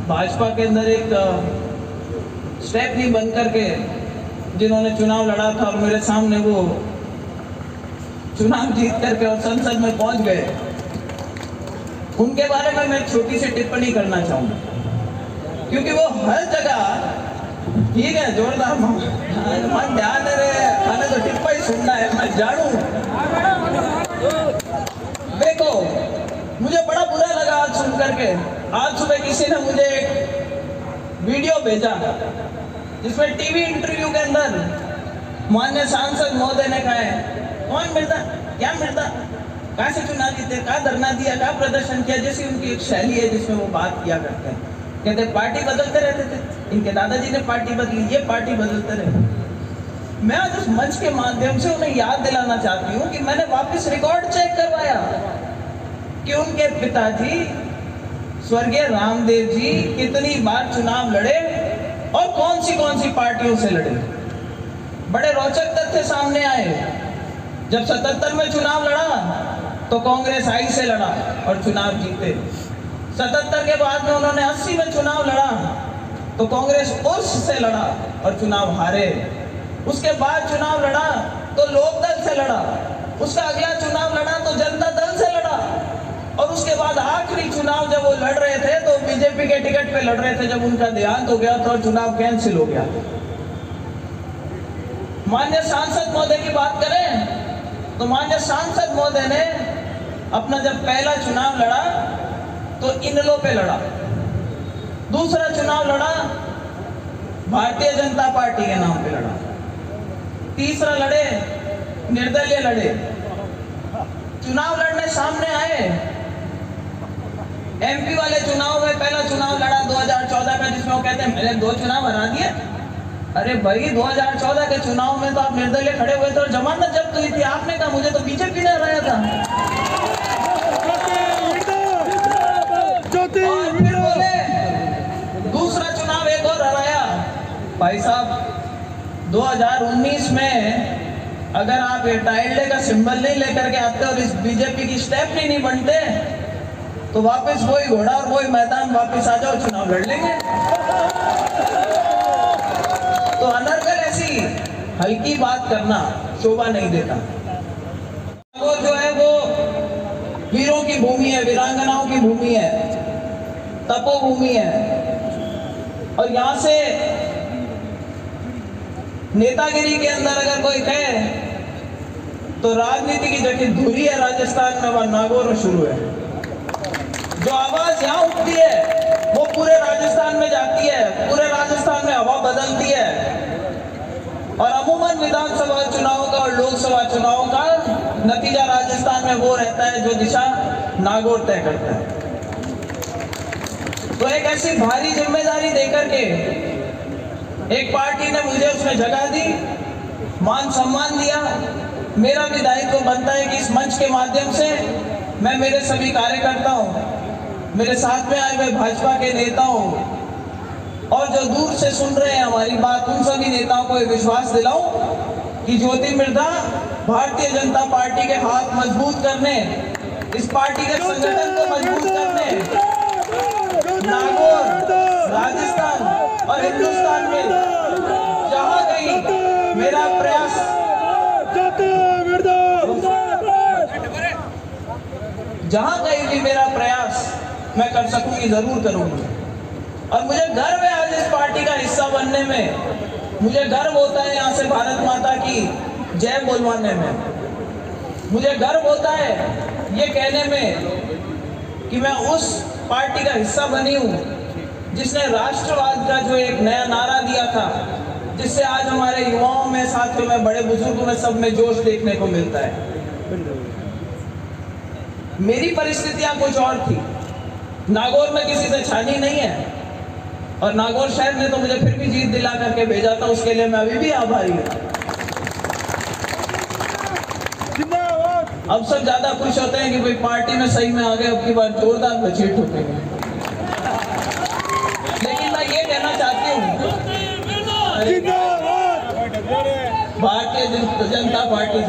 भाजपा के अंदर एक स्टेप नहीं बन करके जिन्होंने चुनाव लड़ा था और मेरे सामने वो चुनाव जीत करके और संसद में पहुंच गए, उनके बारे में मैं छोटी सी टिप्पणी करना चाहूंगा, क्योंकि वो हर जगह ठीक है जोरदार मन ध्यान दे रहे हैं, खाने तो टिप्पणी सुनना है, मैं जानू। देखो मुझे बड़ा बुरा लगा आज सुन करके। आज सुबह किसी ने मुझे एक वीडियो भेजा जिसमें टीवी इंटरव्यू के अंदर माननीय सांसद महोदय ने कहा है कौन मिलता क्या मिलता, कहाँ से चुनाव जीते, कहाँ धरना दिया, कहाँ प्रदर्शन किया, जैसी उनकी एक शैली है जिसमें वो बात किया करते हैं। कहते पार्टी बदलते रहते थे, इनके दादाजी ने पार्टी बदली, ये पार्टी बदलते रहे। मैं आज उस मंच के माध्यम से उन्हें याद दिलाना चाहती हूँ कि मैंने वापस रिकॉर्ड चेक करवाया कि उनके पिताजी स्वर्गीय रामदेव जी कितनी बार चुनाव लड़े और कौन सी पार्टियों से लड़े। बड़े रोचक तथ्य सामने आए। जब 77 में चुनाव लड़ा तो कांग्रेस आई से लड़ा और चुनाव जीते। 77 के बाद में उन्होंने 80 में चुनाव लड़ा तो कांग्रेस उर्स से लड़ा और चुनाव हारे। उसके बाद चुनाव लड़ा तो लोकदल से लड़ा, उसका अगला चुनाव लड़ा तो जनता दल से लड़ा, और उसके बाद आखिरी चुनाव जब वो लड़ रहे थे तो बीजेपी के टिकट पे लड़ रहे थे, जब उनका देहांत हो गया तो चुनाव कैंसिल हो गया। माननीय सांसद महोदय की बात करें तो माननीय सांसद महोदय ने अपना जब पहला चुनाव लड़ा तो इनलो पे लड़ा, दूसरा चुनाव लड़ा भारतीय जनता पार्टी के नाम पे लड़ा, तीसरा लड़े निर्दलीय लड़े। चुनाव लड़ने सामने आए। एमपी वाले चुनाव में पहला चुनाव लड़ा 2014 का, जिसमें वो कहते हैं मैंने 2 चुनाव हरा दिए। अरे भाई 2014 के चुनाव में तो आप निर्दलीय खड़े हुए थे और जमानत जब्त हुई थी, आपने कहा मुझे तो बीजेपी ने हराया था। और फिर बोले दूसरा चुनाव एक और हराया। भाई साहब 2019 में अगर आप ये टाइल्डे का सिंबल नहीं लेकर के आते और इस बीजेपी की स्टेप नहीं बनते तो वापस वही घोड़ा और वही मैदान वापस आ जाओ, चुनाव लड़ लेंगे। तो अनर्गल ऐसी हल्की बात करना शोभा नहीं देता। वो जो है वो वीरों की भूमि है, वीरांगनाओं की भूमि है, तपोभूमि है, और यहां से नेतागिरी के अंदर अगर कोई कहे तो राजनीति की जो धुरी है राजस्थान में वह नागौर में शुरू है। जो आवाज यहाँ उठती है वो पूरे राजस्थान में जाती है, पूरे राजस्थान में हवा बदलती है। और अमूमन विधानसभा चुनाव का और लोकसभा चुनाव का नतीजा राजस्थान में वो रहता है जो दिशा नागौर तय करता है। तो एक ऐसी भारी जिम्मेदारी देकर के एक पार्टी ने मुझे उसमें जगह दी, मान सम्मान दिया। मेरा भी दायित्व बनता है कि इस मंच के माध्यम से मैं मेरे सभी कार्यकर्ताओं, मेरे साथ में आए हुए भाजपा के नेताओं और जो दूर से सुन रहे हैं हमारी बात, उन सभी नेताओं को ये विश्वास दिलाऊं कि ज्योति मृधा भारतीय जनता पार्टी के हाथ मजबूत करने, इस पार्टी के संगठन को मजबूत करने, नागौर, राजस्थान और हिंदुस्तान में जहां कहीं मेरा प्रयास भी मेरा प्रयास मैं कर सकूंगी जरूर करूंगी। और मुझे गर्व है आज इस पार्टी का हिस्सा बनने में। मुझे गर्व होता है यहाँ से भारत माता की जय बोलवाने में। मुझे गर्व होता है ये कहने में कि मैं उस पार्टी का हिस्सा बनी हूँ जिसने राष्ट्रवाद का जो एक नया नारा दिया था, जिससे आज हमारे युवाओं में, साथियों में, बड़े बुजुर्गों में, सब में जोश देखने को मिलता है। मेरी परिस्थितियां कुछ और थी। नागौर में किसी से छानी नहीं है और नागौर शहर ने तो मुझे फिर भी जीत दिला करके भेजा था, उसके लिए मैं अभी भी आभारी हूँ। अब सब ज्यादा खुश होते हैं कि भाई पार्टी में सही में आ गए, अब की बार जोरदार बचेट ठोकेंगे। लेकिन मैं ये कहना चाहती हूँ भारतीय जनता पार्टी